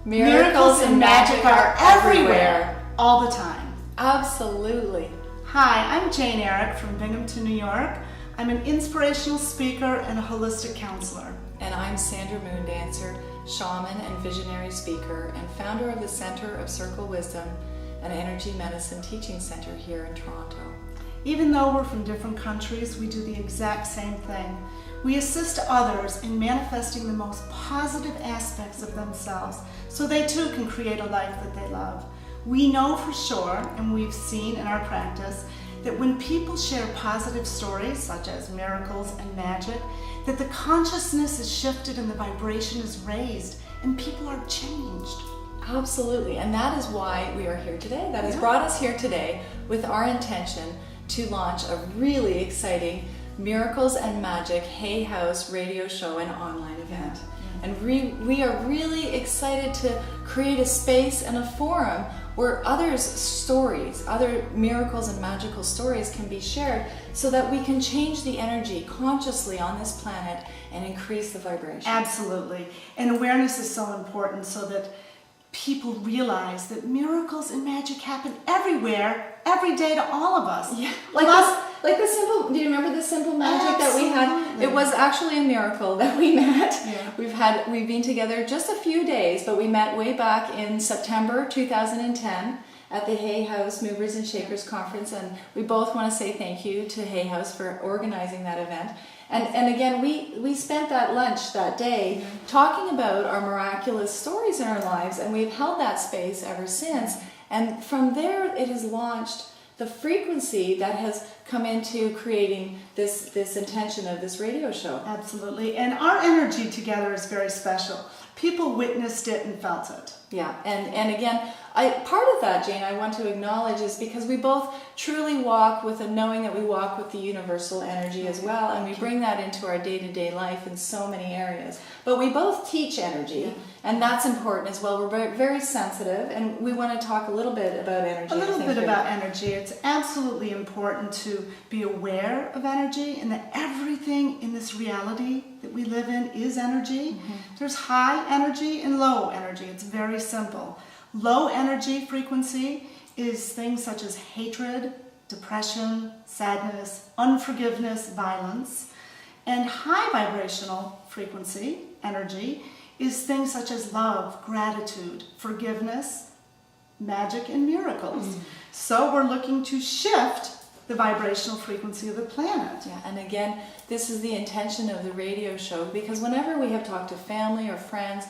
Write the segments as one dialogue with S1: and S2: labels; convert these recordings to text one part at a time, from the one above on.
S1: Miracles and magic are everywhere, all the time.
S2: Absolutely.
S1: Hi, I'm Jane Ehrich from Binghamton, New York. I'm an inspirational speaker and a holistic counselor.
S2: And I'm Sandra Moon Dancer, shaman and visionary speaker and founder of the Centre of Circlewisdom, an energy medicine teaching center here in Toronto.
S1: Even though we're from different countries, we do the exact same thing. We assist others in manifesting the most positive aspects of themselves so they too can create a life that they love. We know for sure, and we've seen in our practice, that when people share positive stories such as miracles and magic, that the consciousness is shifted and the vibration is raised and people are changed.
S2: Absolutely, and that is why we are here today. That has brought us here today with our intention to launch a really exciting Miracles and Magic Hay House radio show and online event. And we are really excited to create a space and a forum where others' stories, other miracles and magical stories can be shared so that we can change the energy consciously on this planet and increase the vibration.
S1: Absolutely. And awareness is so important so that people realize that miracles and magic happen everywhere, every day to all of us.
S2: Yeah. Like the simple, do you remember the simple magic that we had? It was actually a miracle that we met. Yeah. We've been together just a few days, but we met way back in September 2010 at the Hay House Movers and Shakers Conference, and we both want to say thank you to Hay House for organizing that event. And again, we spent that lunch that day talking about our miraculous stories in our lives, and we've held that space ever since. And from there, it has launched the frequency that has come into creating this intention of this radio show.
S1: Absolutely. And our energy together is very special. People witnessed it and felt it.
S2: Yeah, and again, part of that, Jane, I want to acknowledge is because we both truly walk with a knowing that we walk with the universal energy as well, and we bring that into our day-to-day life in so many areas. But we both teach energy, and that's important as well. We're very, very sensitive, and we want to talk a little bit about energy.
S1: A little bit about energy. It's absolutely important to be aware of energy and that everything in this reality that we live in is energy. There's high energy and low energy. It's very simple. Low energy frequency is things such as hatred, depression, sadness, unforgiveness, violence. And high vibrational frequency, energy, is things such as love, gratitude, forgiveness, magic, and miracles. So we're looking to shift the vibrational frequency of the planet.
S2: Yeah, and again, this is the intention of the radio show, because whenever we have talked to family or friends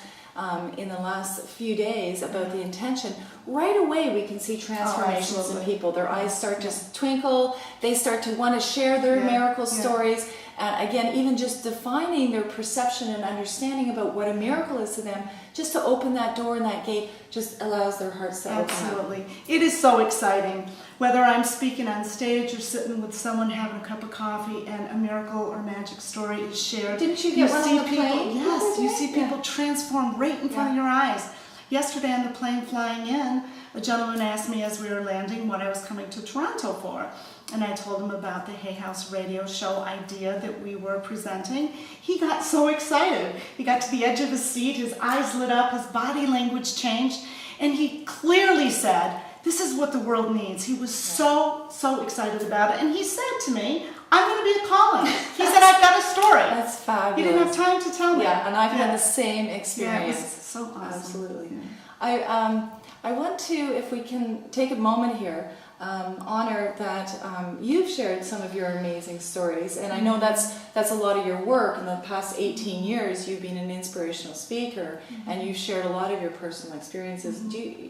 S2: in the last few days about the intention, right away we can see transformations in people. Their eyes start to twinkle, they start to want to share their miracle stories. Again, even just defining their perception and understanding about what a miracle is to them, just to open that door and that gate just allows their hearts to open up.
S1: Absolutely. It is so exciting. Whether I'm speaking on stage or sitting with someone having a cup of coffee and a miracle or magic story is shared.
S2: Didn't you get one on the plane?
S1: Yes, you see people transform right in front of your eyes. Yesterday on the plane flying in, a gentleman asked me as we were landing what I was coming to Toronto for. And I told him about the Hay House radio show idea that we were presenting. He got so excited. He got to the edge of his seat, his eyes lit up, his body language changed, and he clearly said, this is what the world needs. He was so excited about it. And he said to me, I'm going to be a call-in. He said, I've got a story.
S2: That's fabulous.
S1: He didn't have time to tell me.
S2: Yeah, and I've had the same experience.
S1: Yeah, it was so awesome.
S2: Absolutely. Yeah. I want to, if we can take a moment here, honor that you've shared some of your amazing stories, and I know that's a lot of your work. In the past 18 years, you've been an inspirational speaker, and you've shared a lot of your personal experiences.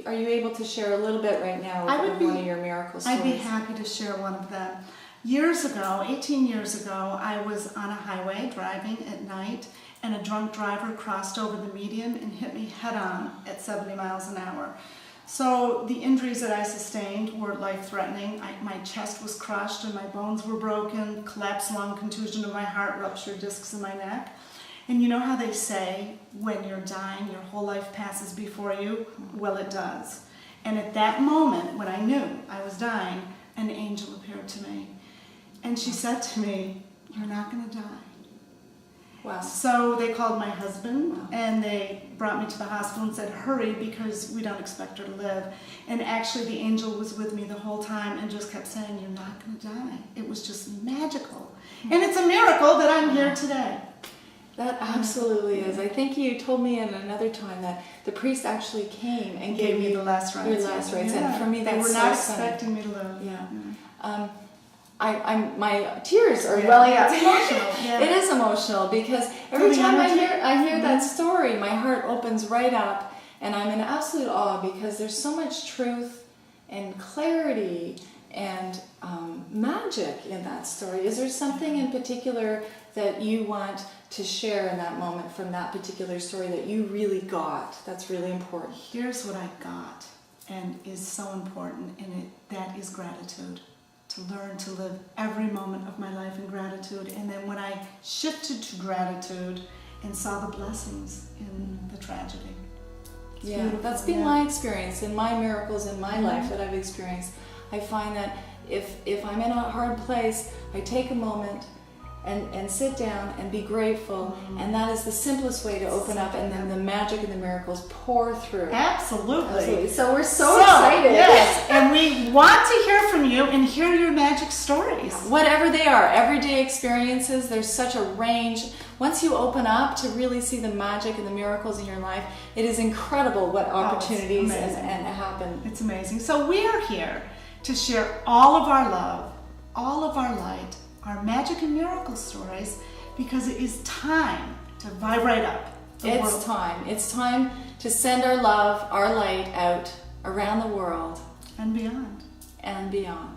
S2: Are you able to share a little bit right now of one of your miracle stories?
S1: I'd be happy to share one of them. Years ago, 18 years ago, I was on a highway driving at night, and a drunk driver crossed over the median and hit me head-on at 70 miles an hour. So the injuries that I sustained were life-threatening. My chest was crushed and my bones were broken, collapsed lung, contusion of my heart, ruptured discs in my neck. And you know how they say, when you're dying, your whole life passes before you? Well, it does. And at that moment, when I knew I was dying, an angel appeared to me. And she said to me, you're not going to die.
S2: Wow.
S1: So they called my husband and they brought me to the hospital and said, hurry, because we don't expect her to live. And actually the angel was with me the whole time and just kept saying, you're not going to die. It was just magical. And it's a miracle that I'm here today.
S2: That absolutely is. I think you told me at another time that the priest actually came and gave
S1: me
S2: you
S1: the last rites.
S2: Your last rites. And for me,
S1: they
S2: that's
S1: were
S2: so
S1: not
S2: stunning.
S1: expecting me to live.
S2: Yeah. My tears are welling up.
S1: It's emotional. Yeah.
S2: It is emotional because every
S1: the
S2: time
S1: energy.
S2: I hear that story, my heart opens right up, and I'm in absolute awe because there's so much truth and clarity and magic in that story. Is there something in particular that you want to share in that moment from that particular story that you really got? That's really important.
S1: Here's what I got, and is so important, and that is gratitude. To learn to live every moment of my life in gratitude. And then when I shifted to gratitude and saw the blessings in the tragedy.
S2: Yeah, that's been my experience in my miracles in my life that I've experienced. I find that if I'm in a hard place, I take a moment and sit down and be grateful, and that is the simplest way to open up, and then the magic and the miracles pour through.
S1: Absolutely.
S2: So we're so excited.
S1: Yes, and we want to hear from you and hear your magic stories.
S2: Whatever they are, everyday experiences, there's such a range. Once you open up to really see the magic and the miracles in your life, it is incredible what opportunities and happen.
S1: It's amazing. So we are here to share all of our love, all of our light, our magic and miracle stories, because it is time to vibrate up the world.
S2: It's time. It's time to send our love, our light out around the world
S1: And beyond.
S2: and beyond.